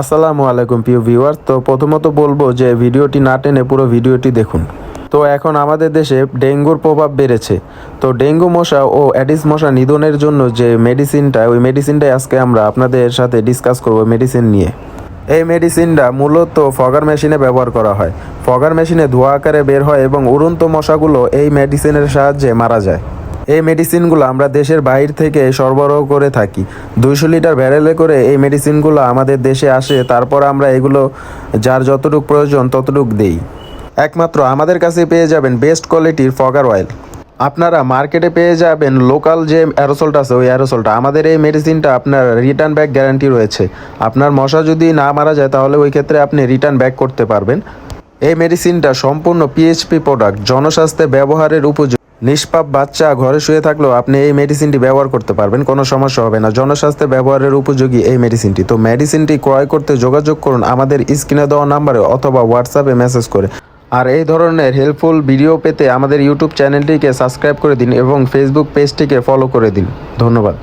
আসসালামু আলাইকুম প্রিয় ভিউয়ার। তো প্রথমত বলবো যে ভিডিওটি না টেনে পুরো ভিডিওটি দেখুন। তো এখন আমাদের দেশে ডেঙ্গুর প্রভাব বেড়েছে। তো ডেঙ্গু মশা ও অ্যাডিস মশা নিধনের জন্য যে মেডিসিনটা, ওই মেডিসিনটাই আজকে আমরা আপনাদের সাথে ডিসকাস করব মেডিসিন নিয়ে। এই মেডিসিনটা মূলত ফগার মেশিনে ব্যবহার করা হয়। ফগার মেশিনে ধোঁয়া আকারে বের হয় এবং উড়ন্ত মশাগুলো এই মেডিসিনের সাহায্যে মারা যায়। এই মেডিসিনগুলো আমরা দেশের বাইরে থেকে সরবরাহ করে থাকি। 200 লিটার ব্যারেলে করে এই মেডিসিনগুলো আমাদের দেশে আসে, তারপর আমরা এগুলো যার যতটুকু প্রয়োজন ততটুকু দেই। একমাত্র আমাদের কাছে পেয়ে যাবেন বেস্ট কোয়ালিটির ফগার অয়েল। আপনারা মার্কেটে পেয়ে যাবেন লোকাল যে অ্যারোসলটা আছে, ওই অ্যারোসলটা। আমাদের এই মেডিসিনটা আপনার রিটার্ন ব্যাক গ্যারান্টি রয়েছে। আপনার মশা যদি না মারা যায় তাহলে ওই ক্ষেত্রে আপনি রিটার্ন ব্যাক করতে পারবেন। এই মেডিসিনটা সম্পূর্ণ পিএইচপি প্রোডাক্ট, জনস্বাস্থ্যে ব্যবহারের উপযোগী। নিষ্পাপ বাচ্চা ঘরে শুয়ে থাকলেও আপনি এই মেডিসিনটি ব্যবহার করতে পারবেন, কোনো সমস্যা হবে না। জনস্বাস্থ্যে ব্যবহারের উপযোগী এই মেডিসিনটি। তো মেডিসিনটি ক্রয় করতে যোগাযোগ করুন আমাদের স্ক্রিনে দেওয়া নাম্বারে অথবা হোয়াটসঅ্যাপে মেসেজ করে। আর এই ধরনের হেল্পফুল ভিডিও পেতে আমাদের ইউটিউব চ্যানেলটিকে সাবস্ক্রাইব করে দিন এবং ফেসবুক পেজটিকে ফলো করে দিন। ধন্যবাদ।